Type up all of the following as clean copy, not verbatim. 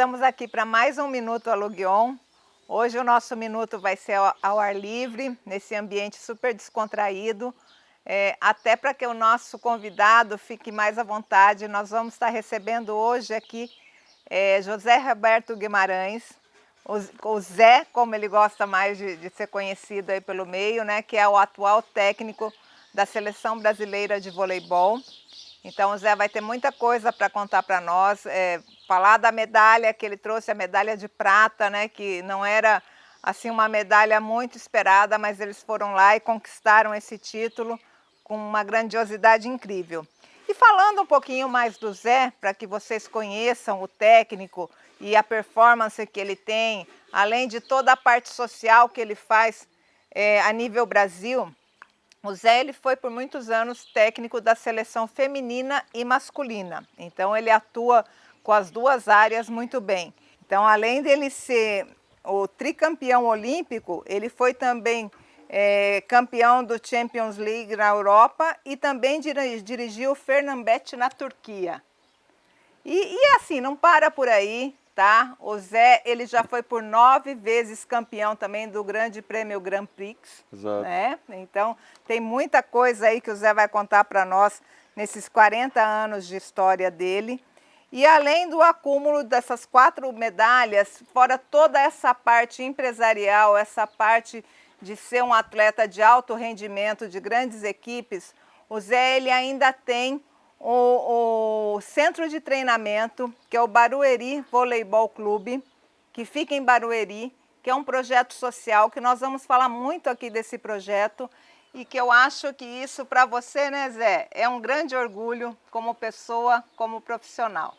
estamos aqui para mais um Minuto Aluguion. Hoje o nosso minuto vai ser ao ar livre, nesse ambiente super descontraído, até para que o nosso convidado fique mais à vontade. Nós vamos estar recebendo hoje aqui José Roberto Guimarães, o Zé, como ele gosta mais de ser conhecido aí pelo meio, né, que é o atual técnico da Seleção Brasileira de Voleibol. Então o Zé vai ter muita coisa para contar para nós, falar da medalha que ele trouxe, a medalha de prata, né, que não era assim uma medalha muito esperada, mas eles foram lá e conquistaram esse título com uma grandiosidade incrível. E falando um pouquinho mais do Zé, para que vocês conheçam o técnico e a performance que ele tem, além de toda a parte social que ele faz a nível Brasil. O Zé ele foi por muitos anos técnico da seleção feminina e masculina, então ele atua com as duas áreas muito bem. Então, além dele ser o tricampeão olímpico, ele foi também campeão do Champions League na Europa e também dirigiu o Fenerbahçe na Turquia. E assim, não para por aí, tá? O Zé, ele já foi por 9 vezes campeão também do Grande Prêmio Grand Prix. Exato. Né? Então, tem muita coisa aí que o Zé vai contar para nós nesses 40 anos de história dele. E além do acúmulo dessas 4 medalhas, fora toda essa parte empresarial, essa parte de ser um atleta de alto rendimento, de grandes equipes, o Zé ele ainda tem o centro de treinamento, que é o Barueri Voleibol Clube, que fica em Barueri, que é um projeto social, que nós vamos falar muito aqui desse projeto, e que eu acho que isso para você, né, Zé, é um grande orgulho como pessoa, como profissional.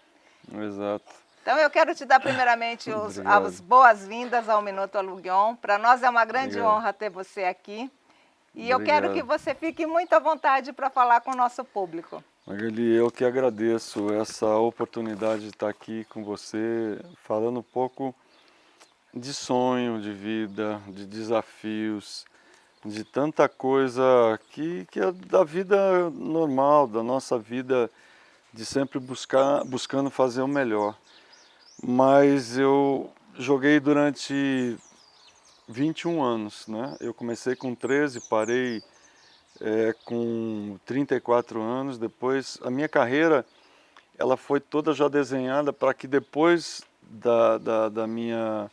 Exato. Então eu quero te dar primeiramente as boas-vindas ao Minuto Aluguion. Para nós é uma grande honra ter você aqui. E eu quero que você fique muito à vontade para falar com o nosso público. Magali, eu que agradeço essa oportunidade de estar aqui com você, falando um pouco de sonho, de vida, de desafios, de tanta coisa que é da vida normal, da nossa vida, de sempre buscando fazer o melhor. Mas eu joguei durante 21 anos, né? Eu comecei com 13, parei com 34 anos. Depois, a minha carreira ela foi toda já desenhada para que depois da minha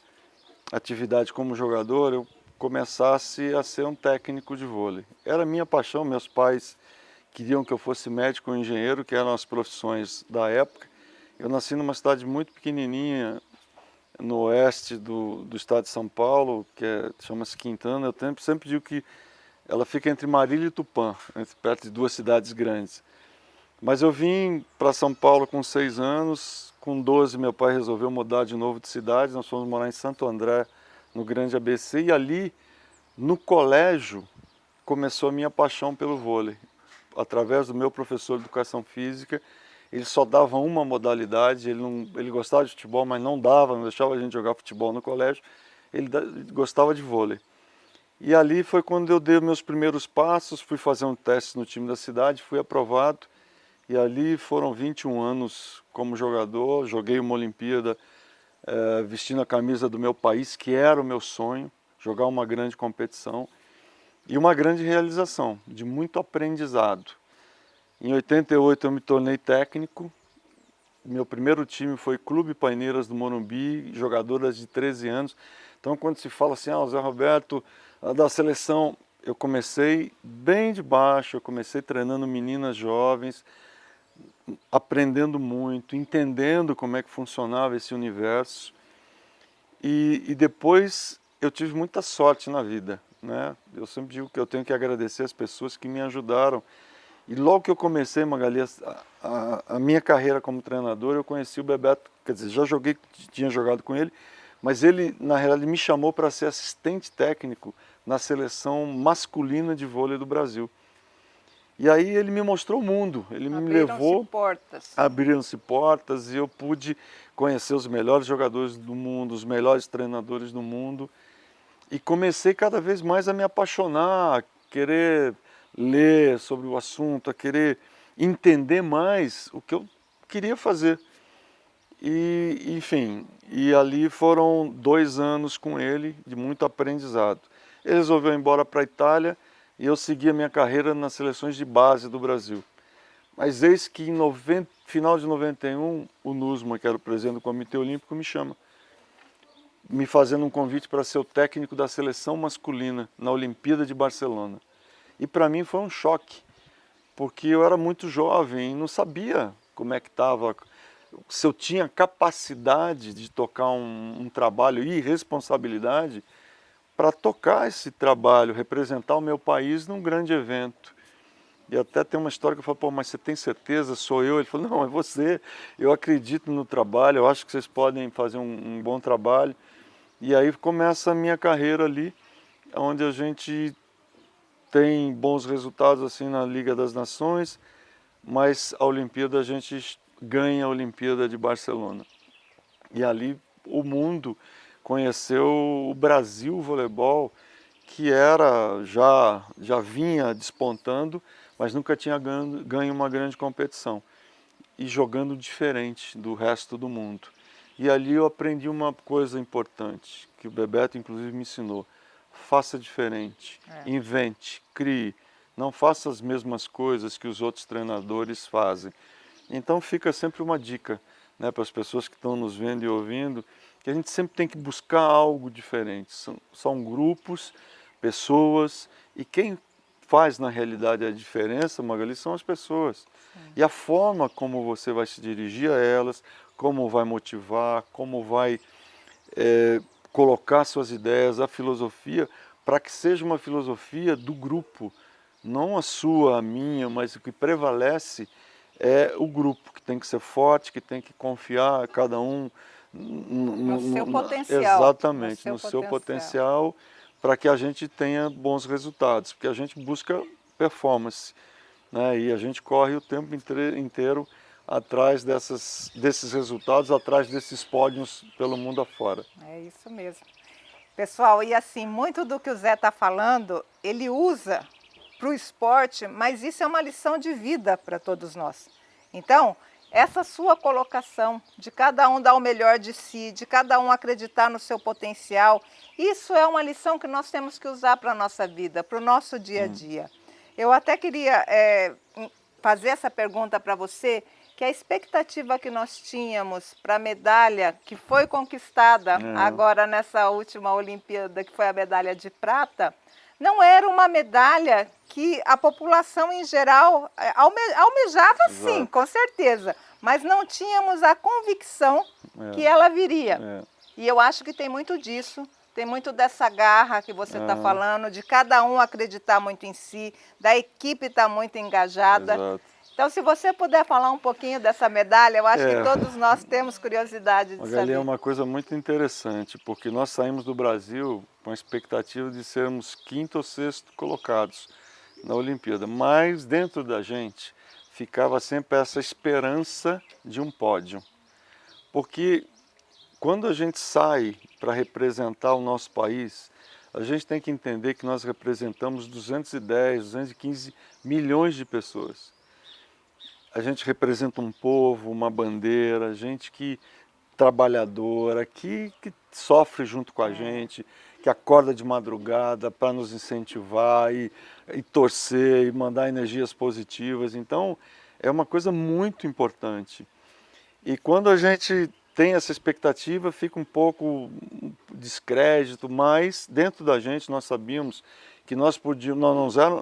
atividade como jogador, eu começasse a ser um técnico de vôlei. Era a minha paixão, meus pais queriam que eu fosse médico ou engenheiro, que eram as profissões da época. Eu nasci numa cidade muito pequenininha, no oeste do estado de São Paulo, que chama-se Quintana. Eu sempre digo que ela fica entre Marília e Tupã, perto de 2 cidades grandes. Mas eu vim para São Paulo com 6 anos, com 12 meu pai resolveu mudar de novo de cidade, nós fomos morar em Santo André, no Grande ABC, e ali, no colégio, começou a minha paixão pelo vôlei. Através do meu professor de Educação Física, ele só dava uma modalidade, ele gostava de futebol, mas não deixava a gente jogar futebol no colégio, ele gostava de vôlei. E ali foi quando eu dei meus primeiros passos, fui fazer um teste no time da cidade, fui aprovado. E ali foram 21 anos como jogador, joguei uma Olimpíada vestindo a camisa do meu país, que era o meu sonho, jogar uma grande competição. E uma grande realização, de muito aprendizado. Em 88 eu me tornei técnico, meu primeiro time foi Clube Paineiras do Morumbi, jogadoras de 13 anos. Então quando se fala assim, o Zé Roberto da seleção, eu comecei bem de baixo, eu comecei treinando meninas jovens, aprendendo muito, entendendo como é que funcionava esse universo. E depois eu tive muita sorte na vida, né? Eu sempre digo que eu tenho que agradecer as pessoas que me ajudaram. E logo que eu comecei, Magali, a minha carreira como treinador, eu conheci o Bebeto, quer dizer, já tinha jogado com ele, mas ele, na realidade, me chamou para ser assistente técnico na seleção masculina de vôlei do Brasil. E aí ele me mostrou o mundo, ele me levou... Abriram-se portas e eu pude conhecer os melhores jogadores do mundo, os melhores treinadores do mundo. E comecei cada vez mais a me apaixonar, a querer ler sobre o assunto, a querer entender mais o que eu queria fazer. E, enfim, e ali foram 2 anos com ele de muito aprendizado. Ele resolveu ir embora para a Itália e eu segui a minha carreira nas seleções de base do Brasil. Mas eis que em final de 91, o Nussmann, que era o presidente do Comitê Olímpico, me chama, me fazendo um convite para ser o técnico da seleção masculina na Olimpíada de Barcelona. E para mim foi um choque, porque eu era muito jovem e não sabia como é que estava, se eu tinha capacidade de tocar um trabalho e responsabilidade para tocar esse trabalho, representar o meu país num grande evento. E até tem uma história que eu falo, pô, mas você tem certeza, sou eu? Ele falou, não, é você, eu acredito no trabalho, eu acho que vocês podem fazer um bom trabalho. E aí começa a minha carreira ali, onde a gente tem bons resultados assim na Liga das Nações, mas a Olimpíada a gente ganha a Olimpíada de Barcelona. E ali o mundo conheceu o Brasil voleibol, que já vinha despontando, mas nunca tinha ganho uma grande competição e jogando diferente do resto do mundo. E ali eu aprendi uma coisa importante, que o Bebeto inclusive me ensinou: faça diferente, invente, crie, não faça as mesmas coisas que os outros treinadores fazem. Então fica sempre uma dica, né, para as pessoas que estão nos vendo e ouvindo, que a gente sempre tem que buscar algo diferente. São grupos, pessoas, e quem faz na realidade a diferença, Magali, são as pessoas. E a forma como você vai se dirigir a elas, como vai motivar, como vai colocar suas ideias, a filosofia, para que seja uma filosofia do grupo, não a sua, a minha, mas o que prevalece é o grupo, que tem que ser forte, que tem que confiar cada um No seu potencial. exatamente, no seu potencial, para que a gente tenha bons resultados, porque a gente busca performance, né? E a gente corre o tempo inteiro atrás desses resultados, atrás desses pódios pelo mundo afora. É isso mesmo. Pessoal, e assim, muito do que o Zé está falando, ele usa para o esporte, mas isso é uma lição de vida para todos nós. Então, essa sua colocação de cada um dar o melhor de si, de cada um acreditar no seu potencial, isso é uma lição que nós temos que usar para a nossa vida, para o nosso dia a dia. Eu até queria fazer essa pergunta para você, que a expectativa que nós tínhamos para a medalha que foi conquistada agora nessa última Olimpíada, que foi a medalha de prata, não era uma medalha que a população em geral almejava, sim, com certeza, mas não tínhamos a convicção que ela viria. E eu acho que tem muito disso, tem muito dessa garra que você está falando, de cada um acreditar muito em si, da equipe estar muito engajada. Exato. Então, se você puder falar um pouquinho dessa medalha, eu acho que todos nós temos curiosidade de Magali, saber. é uma coisa muito interessante, porque nós saímos do Brasil com a expectativa de sermos quinto ou sexto colocados na Olimpíada, mas dentro da gente ficava sempre essa esperança de um pódio, porque quando a gente sai para representar o nosso país, a gente tem que entender que nós representamos 210, 215 milhões de pessoas. A gente representa um povo, uma bandeira, gente que trabalhadora, que sofre junto com a gente, que acorda de madrugada para nos incentivar e torcer e mandar energias positivas. Então, é uma coisa muito importante. E quando a gente tem essa expectativa, fica um pouco descrédito, mas dentro da gente nós sabíamos que nós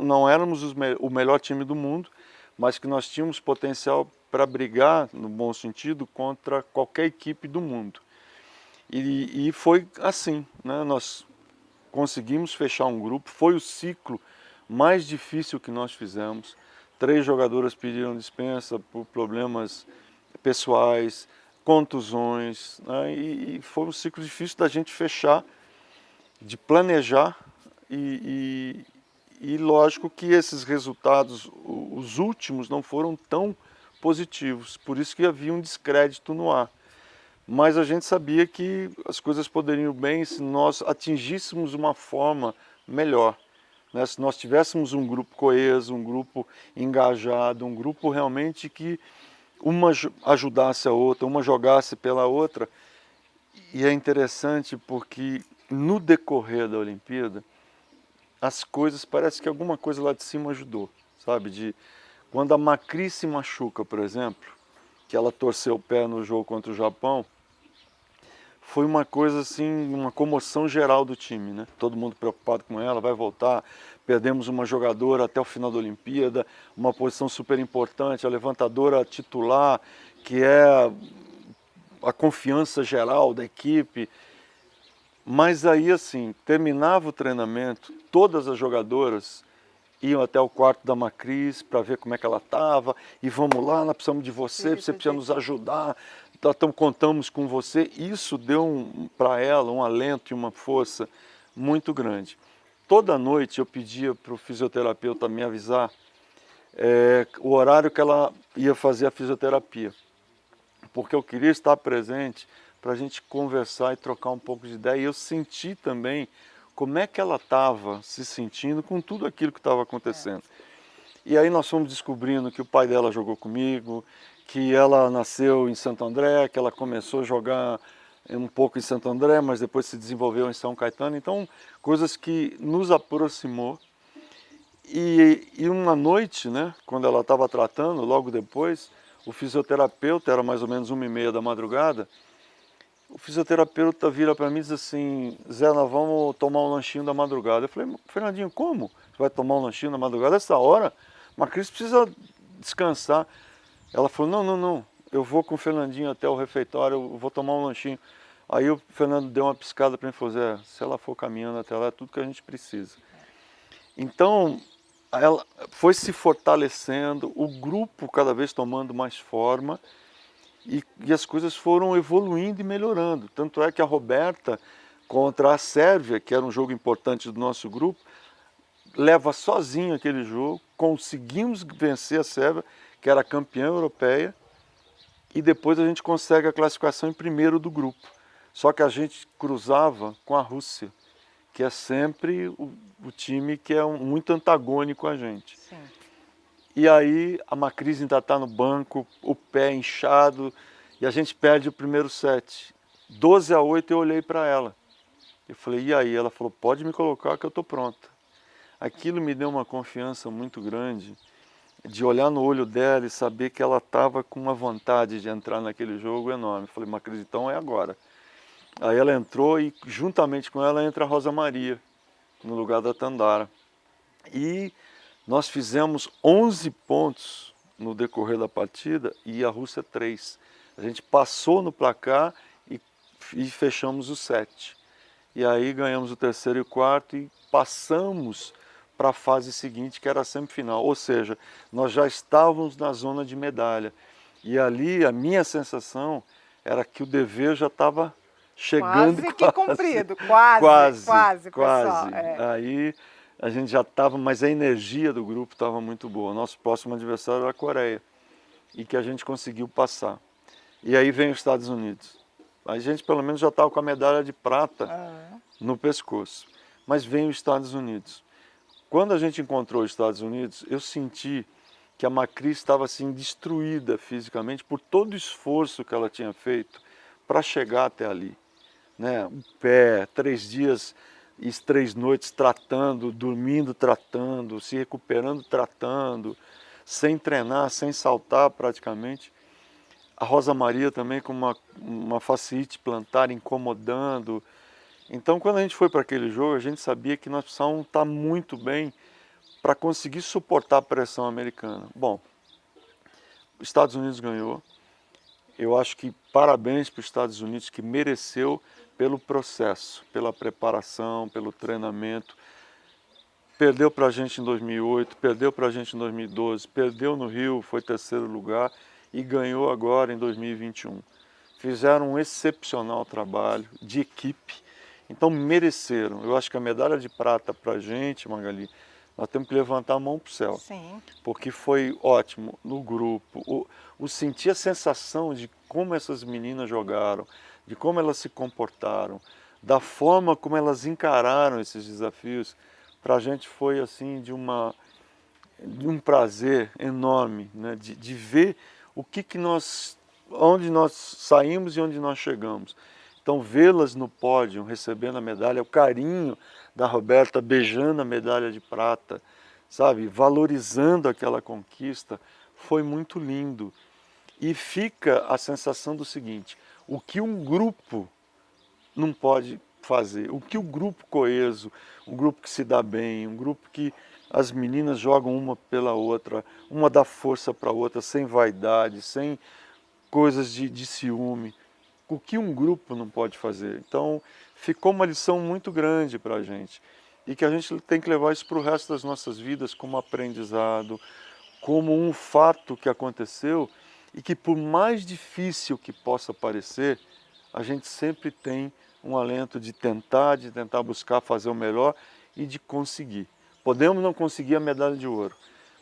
não éramos o melhor time do mundo, mas que nós tínhamos potencial para brigar, no bom sentido, contra qualquer equipe do mundo. E foi assim, né? Nós conseguimos fechar um grupo, foi o ciclo mais difícil que nós fizemos. 3 jogadoras pediram dispensa por problemas pessoais, contusões, né? E foi um ciclo difícil da gente fechar, de planejar e lógico que esses resultados, os últimos, não foram tão positivos, por isso que havia um descrédito no ar. Mas a gente sabia que as coisas poderiam ir bem se nós atingíssemos uma forma melhor, né? Se nós tivéssemos um grupo coeso, um grupo engajado, um grupo realmente que uma ajudasse a outra, uma jogasse pela outra. E é interessante porque no decorrer da Olimpíada, as coisas, parece que alguma coisa lá de cima ajudou, sabe? Quando a Macri se machuca, por exemplo, que ela torceu o pé no jogo contra o Japão, foi uma coisa assim, uma comoção geral do time, né? Todo mundo preocupado com ela, vai voltar. Perdemos uma jogadora até o final da Olimpíada, uma posição super importante, a levantadora titular, que é a confiança geral da equipe. Mas aí, assim, terminava o treinamento, todas as jogadoras iam até o quarto da Macris para ver como é que ela estava, e vamos lá, nós precisamos de você precisa nos ajudar, então contamos com você. Isso deu para ela um alento e uma força muito grande. Toda noite eu pedia para o fisioterapeuta me avisar o horário que ela ia fazer a fisioterapia, porque eu queria estar presente para a gente conversar e trocar um pouco de ideia. E eu senti também como é que ela estava se sentindo com tudo aquilo que estava acontecendo. E aí nós fomos descobrindo que o pai dela jogou comigo, que ela nasceu em Santo André, que ela começou a jogar um pouco em Santo André, mas depois se desenvolveu em São Caetano. Então, coisas que nos aproximou. E uma noite, né, quando ela estava tratando, logo depois, o fisioterapeuta, era mais ou menos 1h30 da madrugada, o fisioterapeuta vira para mim e diz assim: Zé, nós vamos tomar um lanchinho da madrugada. Eu falei: Fernandinho, como? Você vai tomar um lanchinho da madrugada essa hora? Mas Cris precisa descansar. Ela falou: não, não, não, eu vou com o Fernandinho até o refeitório, eu vou tomar um lanchinho. Aí o Fernando deu uma piscada para mim e falou: Zé, se ela for caminhando até lá, é tudo que a gente precisa. Então, ela foi se fortalecendo, o grupo cada vez tomando mais forma, e as coisas foram evoluindo e melhorando. Tanto é que a Roberta, contra a Sérvia, que era um jogo importante do nosso grupo, leva sozinho aquele jogo, conseguimos vencer a Sérvia, que era campeã europeia, e depois a gente consegue a classificação em primeiro do grupo. Só que a gente cruzava com a Rússia, que é sempre o time que é muito antagônico a gente. Sim. E aí a Macris ainda está no banco, o pé inchado, e a gente perde o primeiro set. 12-8 eu olhei para ela. Eu falei: e aí? Ela falou: pode me colocar que eu estou pronta. Aquilo me deu uma confiança muito grande, de olhar no olho dela e saber que ela estava com uma vontade de entrar naquele jogo enorme. Eu falei: Macris, então é agora. Aí ela entrou e juntamente com ela entra a Rosa Maria, no lugar da Tandara. E nós fizemos 11 pontos no decorrer da partida e a Rússia 3. A gente passou no placar e fechamos o 7. E aí ganhamos o terceiro e o quarto e passamos para a fase seguinte, que era a semifinal. Ou seja, nós já estávamos na zona de medalha. E ali a minha sensação era que o dever já estava chegando Quase que cumprido, quase, quase, quase, pessoal. quase. Aí a gente já estava, mas a energia do grupo estava muito boa. Nosso próximo adversário era a Coreia, e que a gente conseguiu passar. E aí vem os Estados Unidos. A gente pelo menos já estava com a medalha de prata no pescoço. Mas vem os Estados Unidos. Quando a gente encontrou os Estados Unidos, eu senti que a Macri estava assim destruída fisicamente por todo o esforço que ela tinha feito para chegar até ali, né? O pé, 3 dias e 3 noites tratando, dormindo tratando, se recuperando tratando, sem treinar, sem saltar praticamente. A Rosa Maria também com uma fasciite plantar incomodando. Então, quando a gente foi para aquele jogo, a gente sabia que nós precisávamos estar muito bem para conseguir suportar a pressão americana. Bom, os Estados Unidos ganhou. Eu acho que parabéns para os Estados Unidos, que mereceu pelo processo, pela preparação, pelo treinamento. Perdeu para a gente em 2008, perdeu para a gente em 2012, perdeu no Rio, foi terceiro lugar e ganhou agora em 2021. Fizeram um excepcional trabalho de equipe, então mereceram. Eu acho que a medalha de prata para a gente, Magali, nós temos que levantar a mão para o céu. Sim. Porque foi ótimo no grupo, o sentir a sensação de como essas meninas jogaram, de como elas se comportaram, da forma como elas encararam esses desafios, para a gente foi assim de um prazer enorme, né? De ver onde nós saímos e onde nós chegamos. Então, vê-las no pódio, recebendo a medalha, o carinho da Roberta beijando a medalha de prata, sabe, valorizando aquela conquista, foi muito lindo. E fica a sensação do seguinte: o que um grupo não pode fazer, o que o grupo coeso, um grupo que se dá bem, um grupo que as meninas jogam uma pela outra, uma dá força para a outra, sem vaidade, sem coisas de ciúme, o que um grupo não pode fazer. Então, ficou uma lição muito grande para a gente e que a gente tem que levar isso para o resto das nossas vidas como aprendizado, como um fato que aconteceu e que, por mais difícil que possa parecer, a gente sempre tem um alento de tentar buscar fazer o melhor e de conseguir. Podemos não conseguir a medalha de ouro,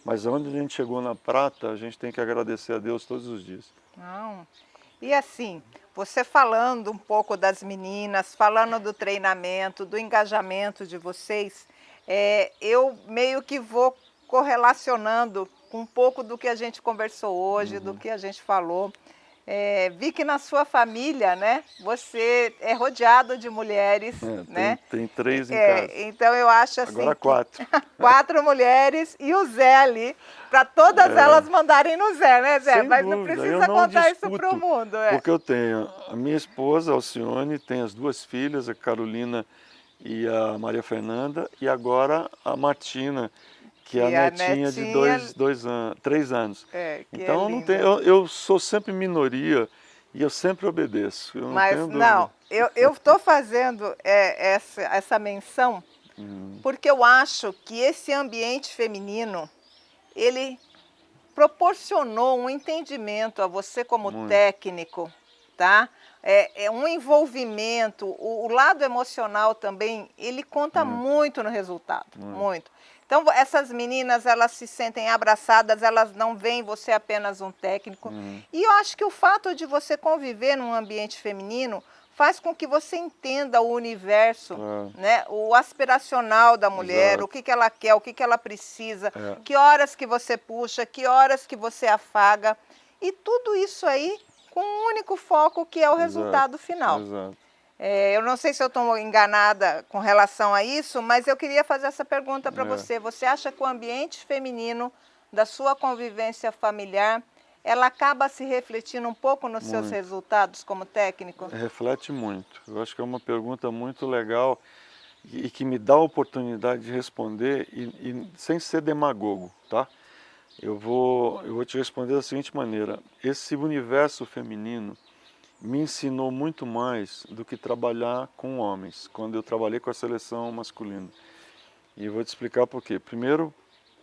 mas onde a gente chegou na prata, a gente tem que agradecer a Deus todos os dias. Não. E assim, você falando um pouco das meninas, falando do treinamento, do engajamento de vocês, eu meio que vou correlacionando com um pouco do que a gente conversou hoje, do que a gente falou. Vi que na sua família, né, você é rodeado de mulheres, né? Tem 3 em casa. Então eu acho assim Agora 4. 4 mulheres e o Zé ali, para todas elas mandarem no Zé, né, Zé? Sem Mas dúvida, não eu precisa não contar isso disputo, para o mundo. porque eu tenho a minha esposa, Alcione, tem as 2 filhas, a Carolina e a Maria Fernanda, e agora a Martina, que é a E a netinha de netinha, 3 anos. que é Então eu não tenho, linda. eu sou sempre minoria e eu sempre obedeço, eu não Mas tenho dúvida. não, eu estou fazendo essa menção porque eu acho que esse ambiente feminino, ele proporcionou um entendimento a você como Muito. técnico, tá? É um envolvimento, o lado emocional também, ele conta Muito, muito no resultado, muito. muito. Então essas meninas, elas se sentem abraçadas, elas não veem você apenas um técnico. E eu acho que o fato de você conviver num ambiente feminino faz com que você entenda o universo, Claro. né? O aspiracional da mulher, Exato. o que ela quer, o que ela precisa, É. que horas que você puxa, que horas que você afaga, e tudo isso aí com um único foco que é o Exato, resultado final. exato. Eu não sei se eu estou enganada com relação a isso, mas eu queria fazer essa pergunta para É. você. Você acha que o ambiente feminino da sua convivência familiar, ela acaba se refletindo um pouco nos seus Muito. resultados como técnico? Reflete muito. Eu acho que é uma pergunta muito legal e que me dá a oportunidade de responder e sem ser demagogo, tá? Eu vou te responder da seguinte maneira: esse universo feminino me ensinou muito mais do que trabalhar com homens, quando eu trabalhei com a seleção masculina. E eu vou te explicar por quê. Primeiro,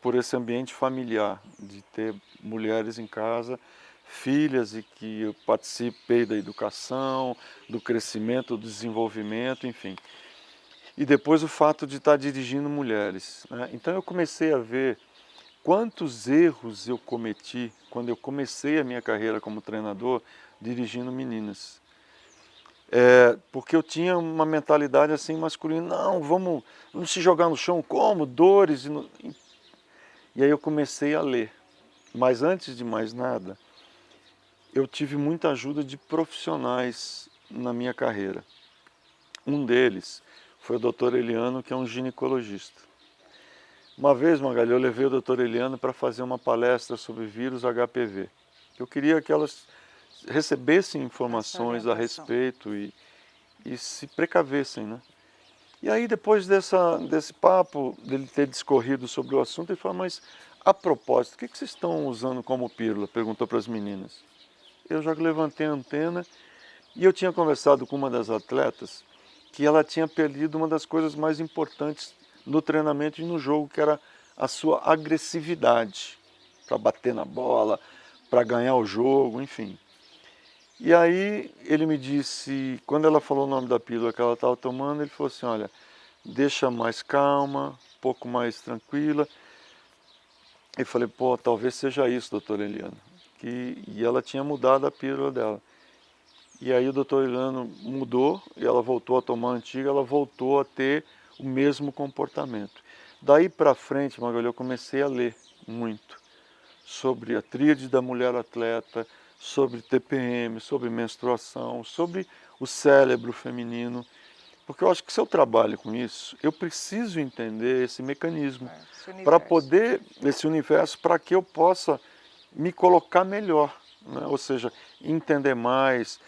por esse ambiente familiar, de ter mulheres em casa, filhas, e que eu participei da educação, do crescimento, do desenvolvimento, enfim. E depois o fato de estar dirigindo mulheres, né? Então eu comecei a ver quantos erros eu cometi quando eu comecei a minha carreira como treinador dirigindo meninas. Porque eu tinha uma mentalidade assim masculina: não, vamos se jogar no chão como? Dores. E aí eu comecei a ler. Mas antes de mais nada, eu tive muita ajuda de profissionais na minha carreira. Um deles foi o Dr. Eliano, que é um ginecologista. Uma vez, Magali, eu levei o Dr. Eliano para fazer uma palestra sobre vírus HPV. Eu queria que elas recebessem informações a respeito e se precavessem, né? E aí, depois desse papo, dele ter discorrido sobre o assunto, ele falou: mas, a propósito, o que vocês estão usando como pílula? Perguntou para as meninas. Eu já levantei a antena e eu tinha conversado com uma das atletas que ela tinha perdido uma das coisas mais importantes no treinamento e no jogo, que era a sua agressividade para bater na bola, para ganhar o jogo, enfim. E aí ele me disse, quando ela falou o nome da pílula que ela estava tomando, ele falou assim: olha, deixa mais calma, um pouco mais tranquila. Eu falei: pô, talvez seja isso, doutor Eliano. E ela tinha mudado a pílula dela. E aí o doutor Eliano mudou e ela voltou a tomar a antiga, ela voltou a ter o mesmo comportamento. Daí para frente, Magalhães, eu comecei a ler muito. sobre a tríade da mulher atleta, sobre TPM, sobre menstruação, sobre o cérebro feminino, porque eu acho que se eu trabalho com isso, eu preciso entender esse mecanismo Esse para universo. poder, esse universo, para que eu possa me colocar melhor, né? Ou seja, entender mais,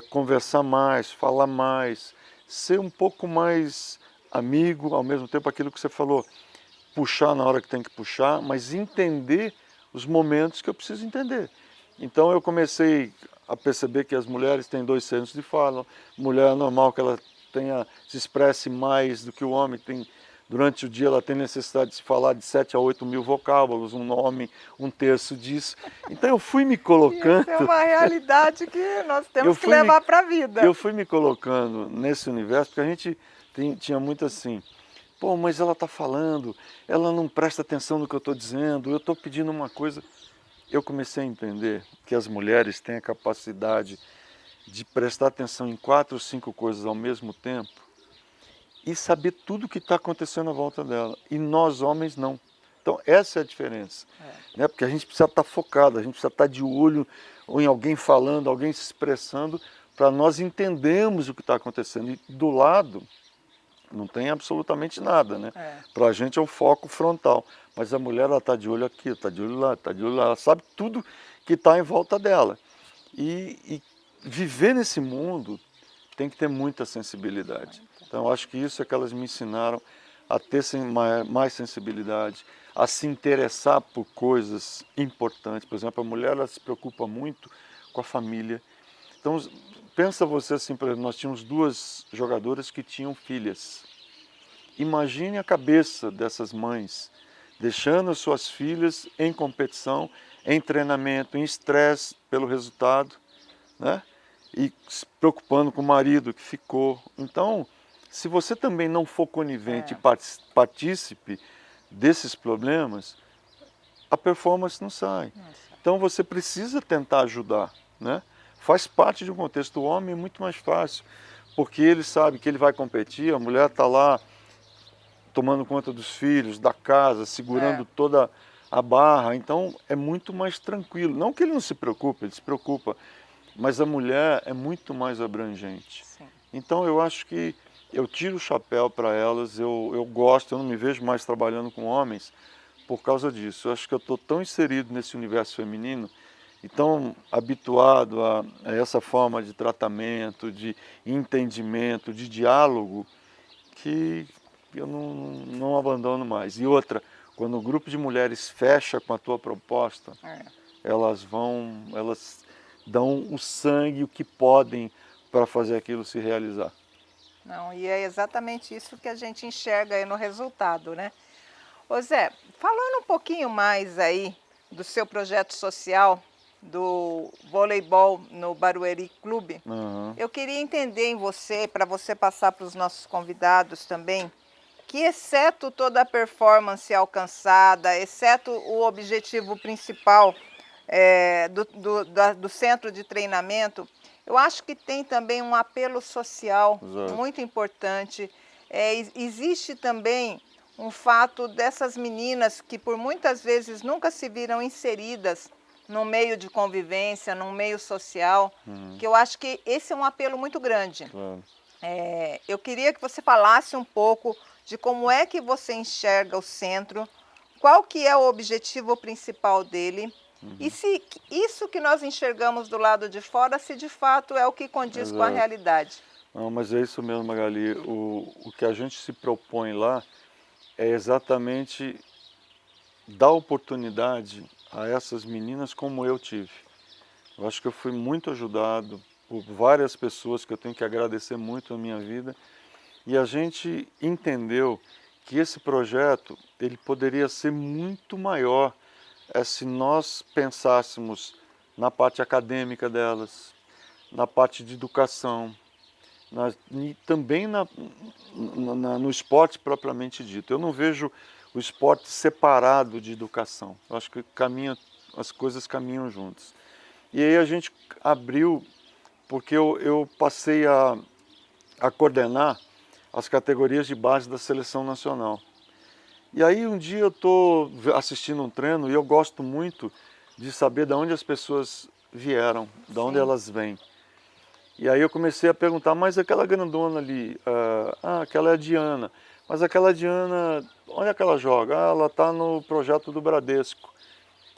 conversar mais, falar mais, ser um pouco mais amigo, ao mesmo tempo aquilo que você falou, puxar na hora que tem que puxar, mas entender os momentos que eu preciso entender. Então eu comecei a perceber que as mulheres têm dois centros de fala. Mulher é normal que ela se expresse mais do que o homem tem. Durante o dia ela tem necessidade de se falar de 7 a 8 mil vocábulos, um homem, um terço disso. Então eu fui me E essa é colocando, uma realidade que nós eu temos que fui me, levar para a vida. eu fui me colocando nesse universo, porque a gente tinha muito assim, pô, mas ela está falando, ela não presta atenção no que eu estou dizendo, eu estou pedindo uma coisa. Eu comecei a entender que as mulheres têm a capacidade de prestar atenção em 4 ou 5 coisas ao mesmo tempo e saber tudo o que está acontecendo à volta dela. E nós, homens, não. Então, essa é a diferença. Né? Porque a gente precisa estar focado, a gente precisa estar de olho ou em alguém falando, alguém se expressando, para nós entendermos o que está acontecendo. E do lado, não tem absolutamente nada, né? É. Para a gente é o foco frontal. Mas a mulher, ela está de olho aqui, está de olho lá, está de olho lá. Ela sabe tudo que está em volta dela. E viver nesse mundo tem que ter muita sensibilidade. Então, eu acho que isso é que elas me ensinaram a ter mais sensibilidade, a se interessar por coisas importantes. Por exemplo, a mulher, ela se preocupa muito com a família. Então, pensa você assim, por exemplo, nós tínhamos 2 jogadoras que tinham filhas. Imagine a cabeça dessas mães, deixando as suas filhas em competição, em treinamento, em estresse pelo resultado, né? E se preocupando com o marido que ficou. Então, se você também não for conivente e partícipe desses problemas, a performance não sai. Nossa. Então você precisa tentar ajudar, né? Faz parte de um contexto. O homem é muito mais fácil, porque ele sabe que ele vai competir, a mulher está lá tomando conta dos filhos, da casa, segurando É. toda a barra. Então é muito mais tranquilo. Não que ele não se preocupe, ele se preocupa, mas a mulher é muito mais abrangente. Sim. Então eu acho que eu tiro o chapéu para elas, eu gosto, eu não me vejo mais trabalhando com homens por causa disso. Eu acho que eu estou tão inserido nesse universo feminino e tão habituado a essa forma de tratamento, de entendimento, de diálogo, que eu não abandono mais. E outra, quando o grupo de mulheres fecha com a tua proposta, É. elas dão o sangue, o que podem para fazer aquilo se realizar. Não, e é exatamente isso que a gente enxerga aí no resultado, né? Ô Zé, falando um pouquinho mais aí do seu projeto social, do voleibol no Barueri Clube, Aham. eu queria entender em você, para você passar para os nossos convidados também, que exceto toda a performance alcançada, exceto o objetivo principal do centro de treinamento, eu acho que tem também um apelo social Exato. muito importante. Existe também um fato dessas meninas que por muitas vezes nunca se viram inseridas no meio de convivência, num meio social, que eu acho que esse é um apelo muito grande. Claro. Eu queria que você falasse um pouco de como é que você enxerga o centro, qual que é o objetivo principal dele, e se isso que nós enxergamos do lado de fora, se de fato é o que condiz com a Exato. realidade. Não, mas é isso mesmo, Magali. O que a gente se propõe lá é exatamente dar oportunidade a essas meninas como eu tive. Eu acho que eu fui muito ajudado por várias pessoas que eu tenho que agradecer muito na minha vida. E a gente entendeu que esse projeto ele poderia ser muito maior se nós pensássemos na parte acadêmica delas, na parte de educação, e também no esporte propriamente dito. Eu não vejo o esporte separado de educação. Eu acho que as coisas caminham juntas. E aí a gente abriu, porque eu passei a coordenar as categorias de base da seleção nacional. E aí um dia eu estou assistindo um treino e eu gosto muito de saber de onde as pessoas vieram, de onde Sim. elas vêm. E aí eu comecei a perguntar, mas aquela grandona ali, aquela é a Diana. Mas aquela Diana, onde é que ela joga? Ah, ela está no projeto do Bradesco.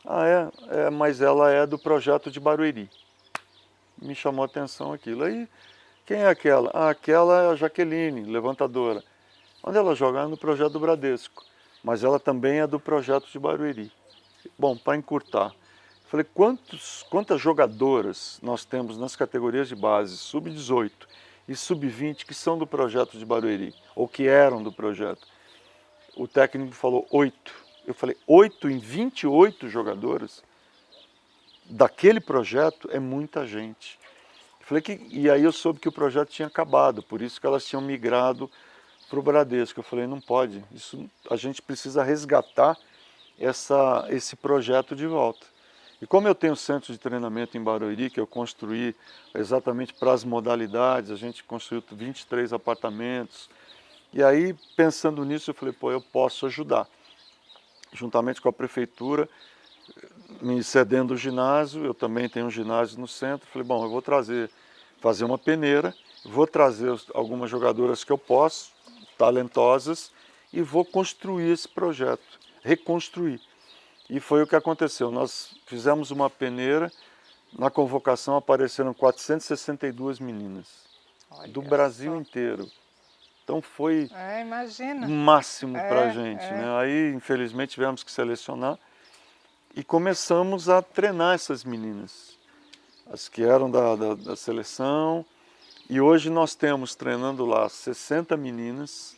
Ah, mas ela é do projeto de Barueri. Me chamou a atenção aquilo. Aí, quem é aquela? Ah, aquela é a Jaqueline, levantadora. Onde ela joga? Ah, no projeto do Bradesco. Mas ela também é do projeto de Barueri. Bom, para encurtar, falei, quantas jogadoras nós temos nas categorias de base, sub-18 e sub-20, que são do projeto de Barueri, ou que eram do projeto? O técnico falou 8. Eu falei, 8 em 28 jogadoras? Daquele projeto é muita gente. E aí eu soube que o projeto tinha acabado, por isso que elas tinham migrado para o Bradesco. Eu falei, não pode, a gente precisa resgatar esse projeto de volta. E como eu tenho centro de treinamento em Barueri, que eu construí exatamente para as modalidades, a gente construiu 23 apartamentos, e aí pensando nisso eu falei, pô, eu posso ajudar. Juntamente com a prefeitura, me cedendo o ginásio, eu também tenho um ginásio no centro, falei, bom, eu vou fazer uma peneira, vou trazer algumas jogadoras que eu posso, talentosas, e vou construir esse projeto, reconstruir. E foi o que aconteceu, nós fizemos uma peneira, na convocação apareceram 462 meninas, Olha do Brasil só. inteiro. Então foi Imagina. máximo para a É, gente, é. né? Aí, infelizmente, tivemos que selecionar e começamos a treinar essas meninas, as que eram da seleção. E hoje nós temos treinando lá 60 meninas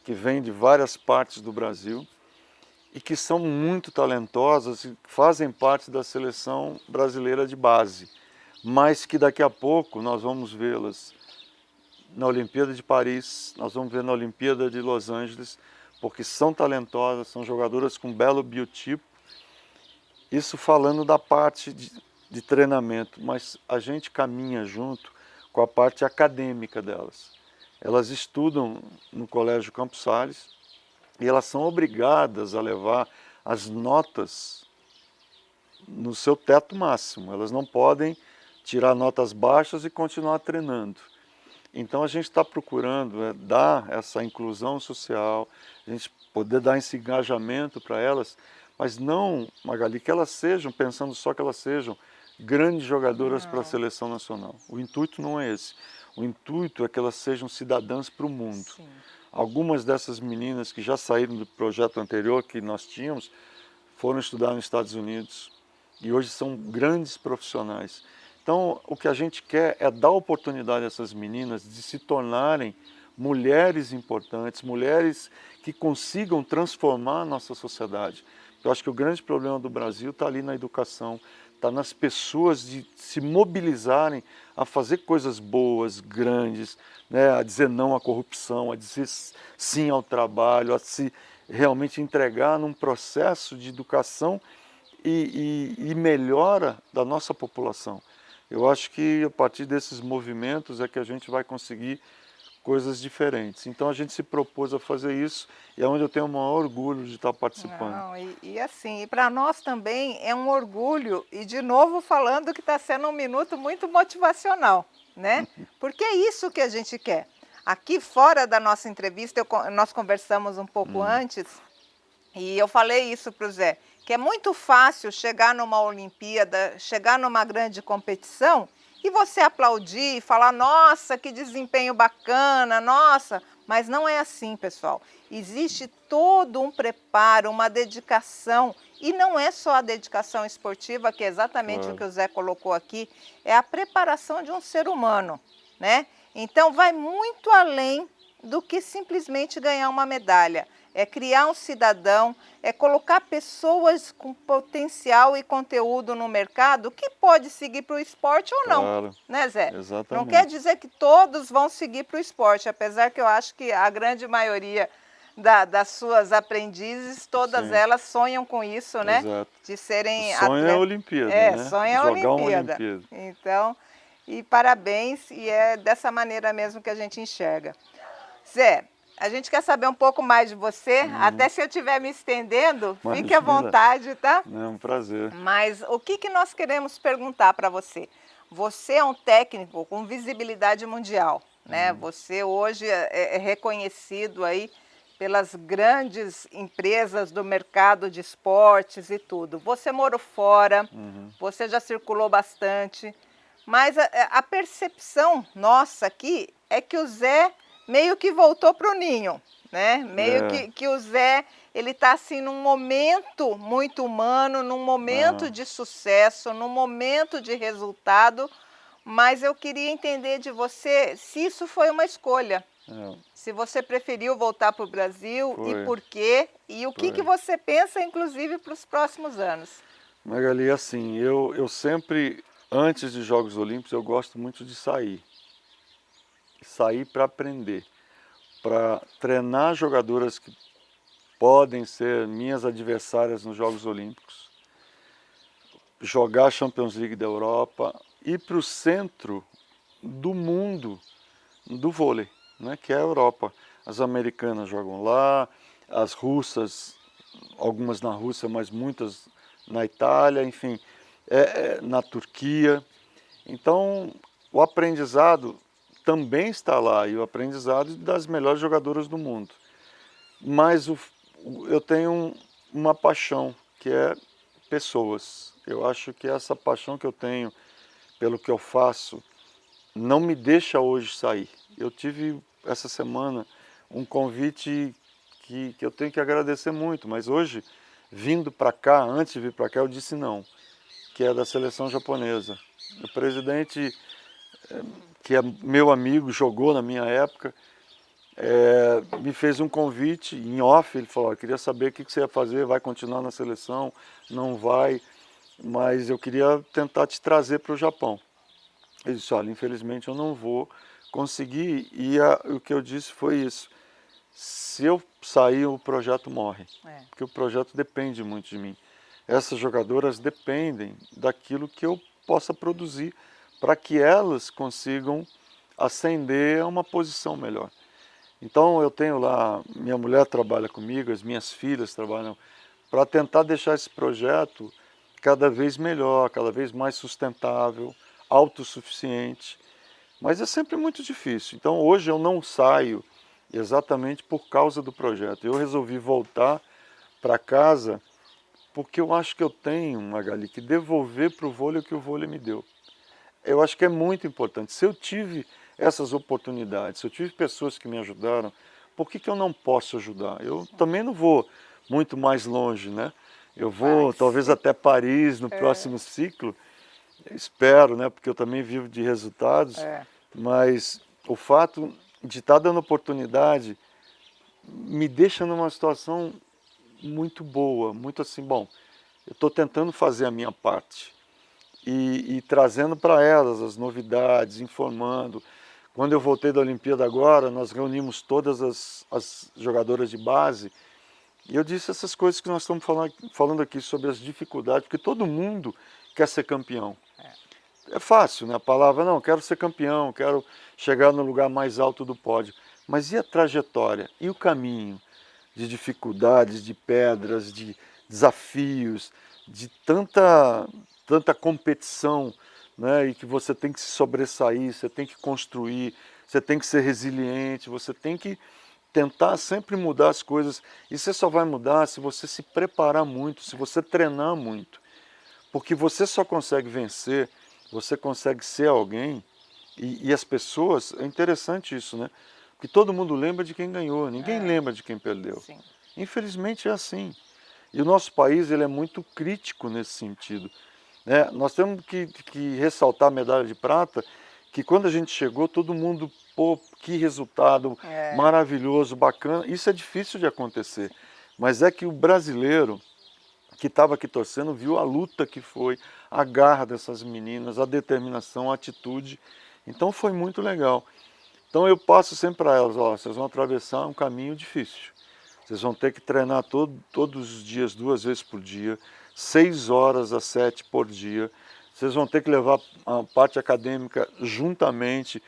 que vêm de várias partes do Brasil e que são muito talentosas e fazem parte da seleção brasileira de base, mas que daqui a pouco nós vamos vê-las na Olimpíada de Paris, nós vamos ver na Olimpíada de Los Angeles, porque são talentosas, são jogadoras com belo biotipo. Isso falando da parte de treinamento, mas a gente caminha junto com a parte acadêmica delas. Elas estudam no Colégio Campos Sales e elas são obrigadas a levar as notas no seu teto máximo. Elas não podem tirar notas baixas e continuar treinando. Então a gente está procurando dar essa inclusão social, a gente poder dar esse engajamento para elas, mas não, Magali, que elas sejam, pensando só que elas sejam grandes jogadoras para a Não. seleção nacional. O intuito não é esse. O intuito é que elas sejam cidadãs para o mundo. Sim. Algumas dessas meninas que já saíram do projeto anterior que nós tínhamos foram estudar nos Estados Unidos e hoje são grandes profissionais. Então, o que a gente quer é dar oportunidade a essas meninas de se tornarem mulheres importantes, mulheres que consigam transformar a nossa sociedade. Eu acho que o grande problema do Brasil está ali na educação, está nas pessoas de se mobilizarem a fazer coisas boas, grandes, né, a dizer não à corrupção, a dizer sim ao trabalho, a se realmente entregar num processo de educação e melhora da nossa população. Eu acho que a partir desses movimentos é que a gente vai conseguir coisas diferentes. Então a gente se propôs a fazer isso e é onde eu tenho o maior orgulho de estar participando. Não, e assim, e para nós também é um orgulho, e de novo falando que está sendo um minuto muito motivacional, né? Porque é isso que a gente quer. Aqui fora da nossa entrevista, nós conversamos um pouco antes, e eu falei isso para o Zé, que é muito fácil chegar numa Olimpíada, chegar numa grande competição e você aplaudir e falar, nossa, que desempenho bacana, nossa, mas não é assim, pessoal. Existe todo um preparo, uma dedicação, e não é só a dedicação esportiva, que é exatamente o que o Zé colocou aqui, é a preparação de um ser humano, né? Então vai muito além do que simplesmente ganhar uma medalha. É criar um cidadão, é colocar pessoas com potencial e conteúdo no mercado que pode seguir para o esporte ou não, Claro, né, Zé? exatamente. Não quer dizer que todos vão seguir para o esporte, apesar que eu acho que a grande maioria das suas aprendizes, todas Sim. elas sonham com isso, né? Exato. De serem O sonho é a atletas. Olimpíada, É, né? sonho é a Jogar uma Olimpíada. Olimpíada. Então, e parabéns, e é dessa maneira mesmo que a gente enxerga. Zé, A gente quer saber um pouco mais de você, até se eu estiver me estendendo, fique à Imagina. vontade, tá? É um prazer. Mas o que que nós queremos perguntar para você? Você é um técnico com visibilidade mundial, né? Você hoje é reconhecido aí pelas grandes empresas do mercado de esportes e tudo. Você morou fora, você já circulou bastante, mas a percepção nossa aqui é que o Zé meio que voltou para o ninho, né? Meio É. que o Zé, ele está assim num momento muito humano, num momento de sucesso, num momento de resultado, mas eu queria entender de você se isso foi uma escolha. É, Se você preferiu voltar para o Brasil e foi, por quê? E o que foi. você pensa, inclusive, para os próximos anos? Magali, assim, eu sempre, antes de Jogos Olímpicos, eu gosto muito de sair. Sair para aprender, para treinar jogadoras que podem ser minhas adversárias nos Jogos Olímpicos, jogar a Champions League da Europa, ir para o centro do mundo do vôlei, né, que é a Europa. As americanas jogam lá, as russas, algumas na Rússia, mas muitas na Itália, enfim, na Turquia. Então, o aprendizado também está lá, e o aprendizado das melhores jogadoras do mundo. Mas eu tenho uma paixão, que é pessoas. Eu acho que essa paixão que eu tenho pelo que eu faço não me deixa hoje sair. Eu tive essa semana um convite que eu tenho que agradecer muito, mas hoje, vindo para cá, antes de vir para cá, eu disse não, que é da seleção japonesa. O presidente, que é meu amigo, jogou na minha época, me fez um convite em off. Ele falou: queria saber o que você ia fazer, vai continuar na seleção, não vai, mas eu queria tentar te trazer para o Japão. Ele disse: olha, infelizmente eu não vou conseguir, e o que eu disse foi isso: se eu sair, o projeto morre, porque o projeto depende muito de mim. Essas jogadoras dependem daquilo que eu possa produzir para que elas consigam ascender a uma posição melhor. Então eu tenho lá, minha mulher trabalha comigo, as minhas filhas trabalham, para tentar deixar esse projeto cada vez melhor, cada vez mais sustentável, autossuficiente, mas é sempre muito difícil. Então hoje eu não saio exatamente por causa do projeto. Eu resolvi voltar para casa porque eu acho que eu tenho, Magali, que devolver para o vôlei o que o vôlei me deu. Eu acho que é muito importante. Se eu tive essas oportunidades, se eu tive pessoas que me ajudaram, por que eu não posso ajudar? Eu também não vou muito mais longe, né? Eu vou talvez até Paris no próximo ciclo, espero, né? Porque eu também vivo de resultados, mas o fato de estar dando oportunidade me deixa numa situação muito boa, muito assim, bom, eu estou tentando fazer a minha parte. E trazendo para elas as novidades, informando. Quando eu voltei da Olimpíada agora, nós reunimos todas as jogadoras de base e eu disse essas coisas que nós estamos falando aqui sobre as dificuldades, porque todo mundo quer ser campeão. É fácil, né? A palavra, não, quero ser campeão, quero chegar no lugar mais alto do pódio. Mas e a trajetória? E o caminho de dificuldades, de pedras, de desafios, de tanta competição, né? E que você tem que se sobressair, você tem que construir, você tem que ser resiliente, você tem que tentar sempre mudar as coisas. E você só vai mudar se você se preparar muito, se você treinar muito. Porque você só consegue vencer, você consegue ser alguém, e as pessoas, é interessante isso, né? Porque todo mundo lembra de quem ganhou, ninguém lembra de quem perdeu. Sim. Infelizmente é assim. E o nosso país, ele é muito crítico nesse sentido, né? Nós temos que ressaltar a medalha de prata, que quando a gente chegou, todo mundo, pô, que resultado maravilhoso, bacana. Isso é difícil de acontecer, mas é que o brasileiro que estava aqui torcendo viu a luta que foi, a garra dessas meninas, a determinação, a atitude. Então foi muito legal. Então eu passo sempre para elas: ó, vocês vão atravessar um caminho difícil. Vocês vão ter que treinar todos os dias, 2 vezes por dia, 6 horas a 7 por dia. Vocês vão ter que levar a parte acadêmica juntamente,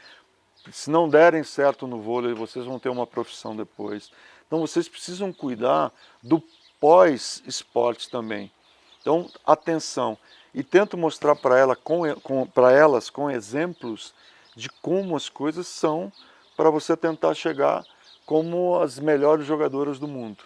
Se não derem certo no vôlei, vocês vão ter uma profissão depois. Então vocês precisam cuidar do pós-esporte também. Então, atenção. E tento mostrar para elas com exemplos de como as coisas são para você tentar chegar como as melhores jogadoras do mundo.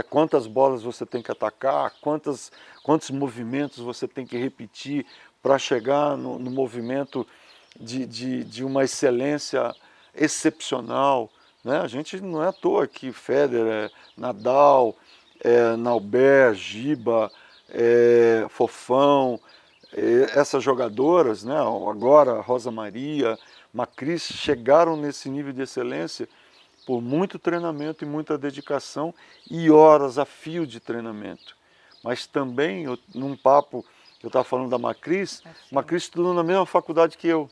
Quantas bolas você tem que atacar, quantos movimentos você tem que repetir para chegar no movimento de uma excelência excepcional. Né? A gente não é à toa que Federer, Nadal, Nauber, Giba, Fofão, essas jogadoras, né? Agora Rosa Maria, Macris, chegaram nesse nível de excelência por muito treinamento e muita dedicação e horas a fio de treinamento. Mas também, num papo, eu estava falando da Macris, Macris estudou na mesma faculdade que eu.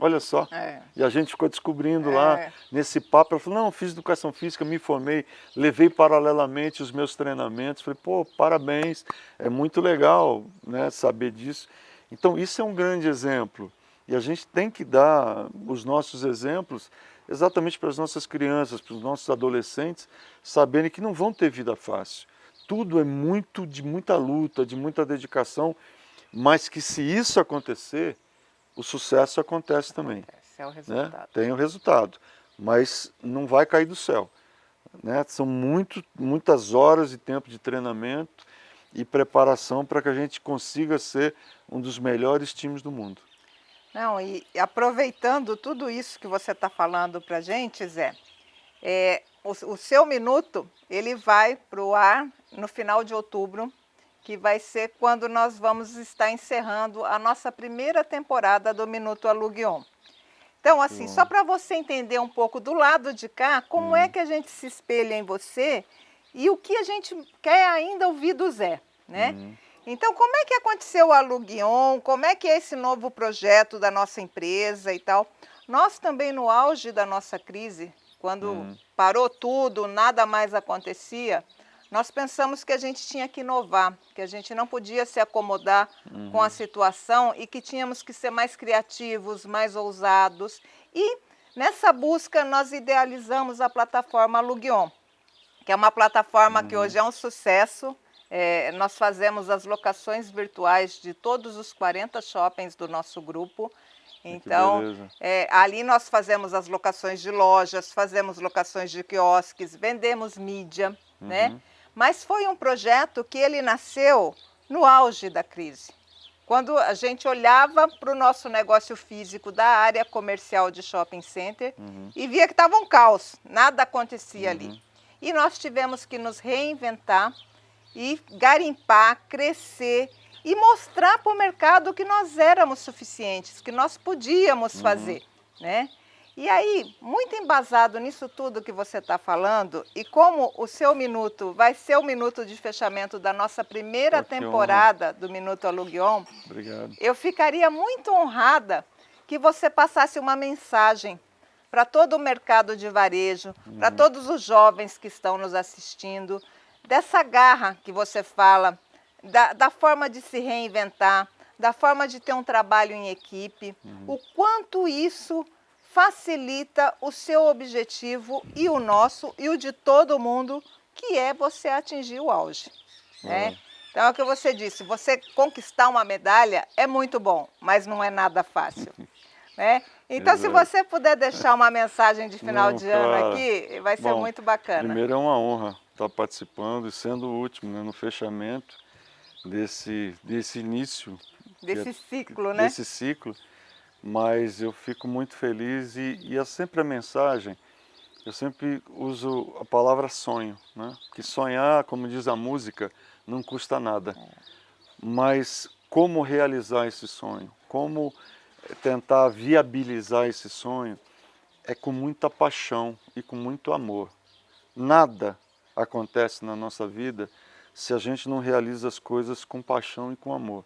Olha só. E a gente ficou descobrindo lá, nesse papo, ela falou, não, fiz educação física, me formei, levei paralelamente os meus treinamentos. Falei, pô, parabéns, é muito legal, né, saber disso. Então, isso é um grande exemplo. E a gente tem que dar os nossos exemplos exatamente para as nossas crianças, para os nossos adolescentes, saberem que não vão ter vida fácil. Tudo é de muita luta, de muita dedicação, mas que se isso acontecer, o sucesso acontece também. É o resultado. Né? Tem o resultado, mas não vai cair do céu. Né? São muitas horas de tempo de treinamento e preparação para que a gente consiga ser um dos melhores times do mundo. Não, e aproveitando tudo isso que você está falando para a gente, Zé, o seu minuto, ele vai para o ar no final de outubro, que vai ser quando nós vamos estar encerrando a nossa primeira temporada do Minuto Aluguion. Então, assim, só para você entender um pouco do lado de cá, como é que a gente se espelha em você e o que a gente quer ainda ouvir do Zé, né? Então, como é que aconteceu o Aluguion? Como é que é esse novo projeto da nossa empresa e tal? Nós também, no auge da nossa crise, quando parou tudo, nada mais acontecia, nós pensamos que a gente tinha que inovar, que a gente não podia se acomodar com a situação e que tínhamos que ser mais criativos, mais ousados. E nessa busca nós idealizamos a plataforma Aluguion, que é uma plataforma que hoje é um sucesso. Nós fazemos as locações virtuais de todos os 40 shoppings do nosso grupo. Então, ali nós fazemos as locações de lojas, fazemos locações de quiosques, vendemos mídia, né? Mas foi um projeto que ele nasceu no auge da crise. Quando a gente olhava para o nosso negócio físico da área comercial de shopping center e via que estava um caos, nada acontecia ali. E nós tivemos que nos reinventar e garimpar, crescer e mostrar para o mercado que nós éramos suficientes, que nós podíamos fazer, né? E aí, muito embasado nisso tudo que você está falando, e como o seu minuto vai ser o minuto de fechamento da nossa primeira temporada do Minuto Aluguion, eu ficaria muito honrada que você passasse uma mensagem para todo o mercado de varejo, para todos os jovens que estão nos assistindo, dessa garra que você fala, da forma de se reinventar, da forma de ter um trabalho em equipe, o quanto isso facilita o seu objetivo e o nosso e o de todo mundo, que é você atingir o auge. Né? Então é o que você disse, você conquistar uma medalha é muito bom, mas não é nada fácil. Né? Então, se você puder deixar uma mensagem de final de ano aqui, vai ser muito bacana. Primeiro é uma honra estar participando e sendo o último, né, no fechamento desse início. Desse ciclo, né? Desse ciclo, mas eu fico muito feliz e é sempre a mensagem, eu sempre uso a palavra sonho, né? Que sonhar, como diz a música, não custa nada. Mas como realizar esse sonho? Como tentar viabilizar esse sonho é com muita paixão e com muito amor. Nada acontece na nossa vida se a gente não realiza as coisas com paixão e com amor.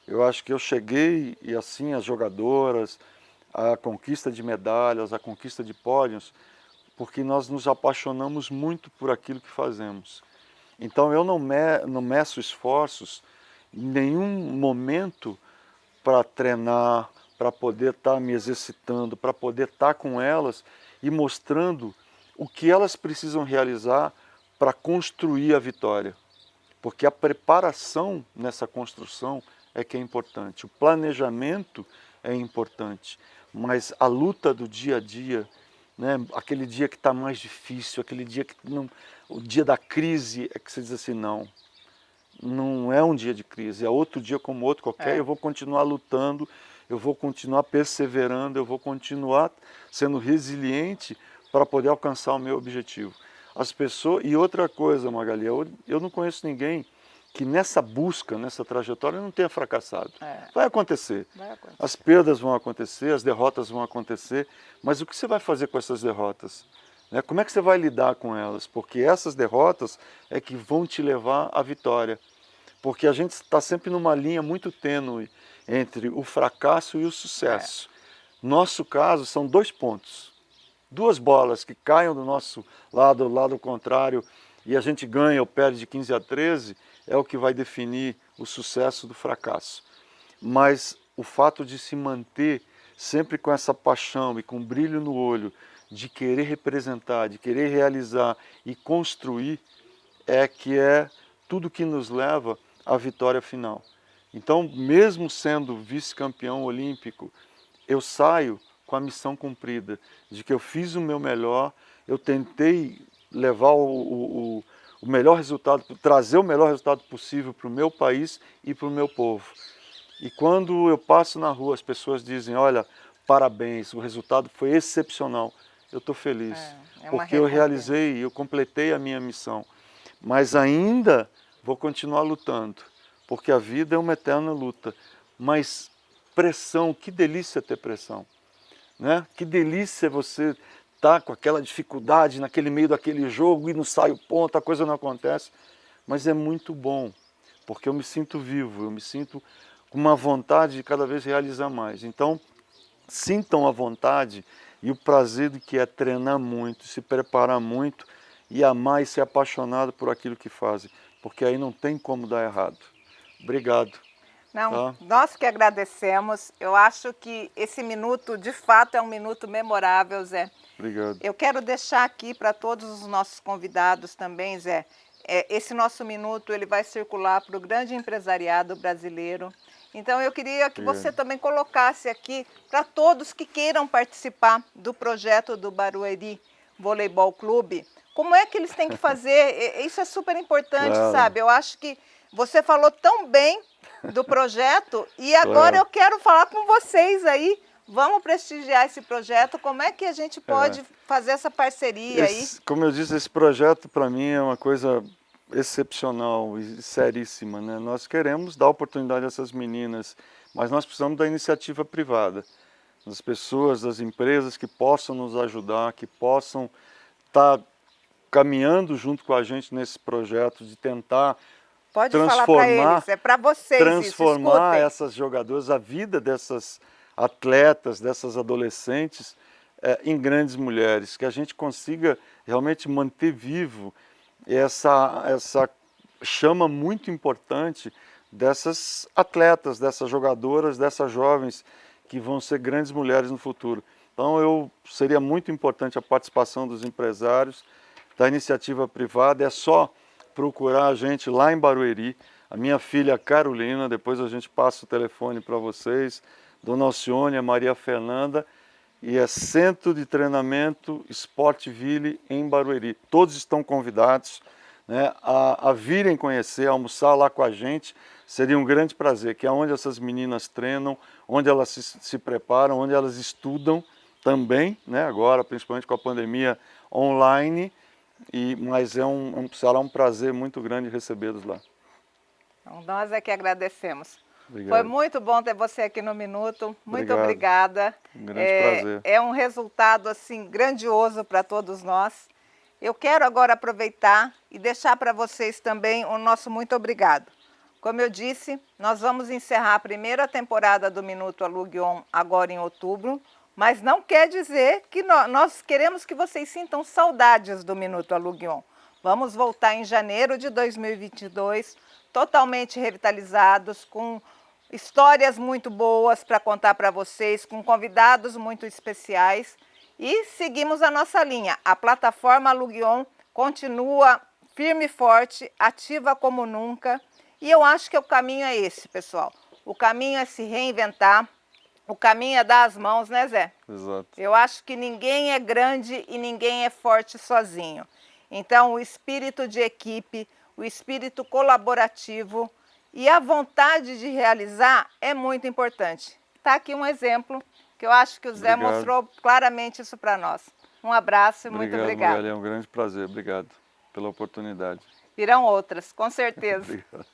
Eu acho que eu cheguei, e assim as jogadoras, a conquista de medalhas, a conquista de pódios, porque nós nos apaixonamos muito por aquilo que fazemos. Então eu não meço esforços em nenhum momento para treinar, para poder estar me exercitando, para poder estar com elas e mostrando o que elas precisam realizar para construir a vitória. Porque a preparação nessa construção é que é importante, o planejamento é importante, mas a luta do dia a dia, né, aquele dia que está mais difícil, aquele dia que não, o dia da crise, é que você diz assim, não é um dia de crise, é outro dia como outro qualquer, eu vou continuar lutando, eu vou continuar perseverando, eu vou continuar sendo resiliente para poder alcançar o meu objetivo. As pessoas, e outra coisa, Magali, eu não conheço ninguém que nessa busca, nessa trajetória, não tenha fracassado. Vai acontecer. As perdas vão acontecer, as derrotas vão acontecer, mas o que você vai fazer com essas derrotas? Como é que você vai lidar com elas? Porque essas derrotas é que vão te levar à vitória. Porque a gente está sempre numa linha muito tênue entre o fracasso e o sucesso. Nosso caso são 2 pontos. 2 bolas que caiam do nosso lado, do lado contrário, e a gente ganha ou perde de 15-13, é o que vai definir o sucesso do fracasso. Mas o fato de se manter sempre com essa paixão e com brilho no olho, de querer representar, de querer realizar e construir, é tudo que nos leva à vitória final. Então, mesmo sendo vice-campeão olímpico, eu saio com a missão cumprida, de que eu fiz o meu melhor, eu tentei levar o melhor resultado, trazer o melhor resultado possível para o meu país e para o meu povo. E quando eu passo na rua, as pessoas dizem, olha, parabéns, o resultado foi excepcional. Eu estou feliz, porque eu realizei, eu completei a minha missão. Mas ainda vou continuar lutando, porque a vida é uma eterna luta. Mas pressão, que delícia ter pressão. Né? Que delícia você estar com aquela dificuldade naquele meio daquele jogo e não sai o ponto, a coisa não acontece. Mas é muito bom, porque eu me sinto vivo, eu me sinto com uma vontade de cada vez realizar mais. Então, sintam a vontade e o prazer de que é treinar muito, se preparar muito e amar e ser apaixonado por aquilo que fazem, porque aí não tem como dar errado. Obrigado. Não, nós que agradecemos. Eu acho que esse minuto, de fato, é um minuto memorável, Zé. Obrigado. Eu quero deixar aqui para todos os nossos convidados também, Zé, esse nosso minuto ele vai circular para o grande empresariado brasileiro. Então eu queria que você também colocasse aqui para todos que queiram participar do projeto do Barueri Voleibol Clube, como é que eles têm que fazer? Isso é super importante, sabe? Eu acho que você falou tão bem do projeto e agora eu quero falar com vocês aí. Vamos prestigiar esse projeto. Como é que a gente pode fazer essa parceria aí? Como eu disse, esse projeto para mim é uma coisa excepcional e seríssima, né? Nós queremos dar oportunidade a essas meninas, mas nós precisamos da iniciativa privada, das pessoas, das empresas que possam nos ajudar, que possam estar caminhando junto com a gente nesse projeto de tentar Pode falar para eles, é para vocês transformar isso, essas jogadoras, a vida dessas atletas, dessas adolescentes em grandes mulheres, que a gente consiga realmente manter vivo essa chama muito importante dessas atletas, dessas jogadoras, dessas jovens que vão ser grandes mulheres no futuro. Então seria muito importante a participação dos empresários, da iniciativa privada, é só procurar a gente lá em Barueri, a minha filha Carolina, depois a gente passa o telefone para vocês, Dona Alcione, a Maria Fernanda, e é Centro de Treinamento Sportville em Barueri. Todos estão convidados, né, a virem conhecer, a almoçar lá com a gente, seria um grande prazer, que é onde essas meninas treinam, onde elas se preparam, onde elas estudam também, né, agora principalmente com a pandemia online, mas será um prazer muito grande recebê-los lá. Então, nós é que agradecemos. Obrigado. Foi muito bom ter você aqui no Minuto. Muito obrigada. Um grande prazer. É um resultado assim grandioso para todos nós. Eu quero agora aproveitar e deixar para vocês também o nosso muito obrigado. Como eu disse, nós vamos encerrar a primeira temporada do Minuto Aluguion agora em outubro, mas não quer dizer que nós queremos que vocês sintam saudades do Minuto Aluguion. Vamos voltar em janeiro de 2022, totalmente revitalizados, com histórias muito boas para contar para vocês, com convidados muito especiais. E seguimos a nossa linha. A plataforma Aluguion continua firme e forte, ativa como nunca. E eu acho que o caminho é esse, pessoal. O caminho é se reinventar, o caminho é dar as mãos, né, Zé? Exato. Eu acho que ninguém é grande e ninguém é forte sozinho. Então, o espírito de equipe, o espírito colaborativo e a vontade de realizar é muito importante. Está aqui um exemplo que eu acho que o Zé mostrou claramente isso para nós. Um abraço e muito obrigado. Magali, é um grande prazer. Obrigado pela oportunidade. Virão outras, com certeza. Obrigado.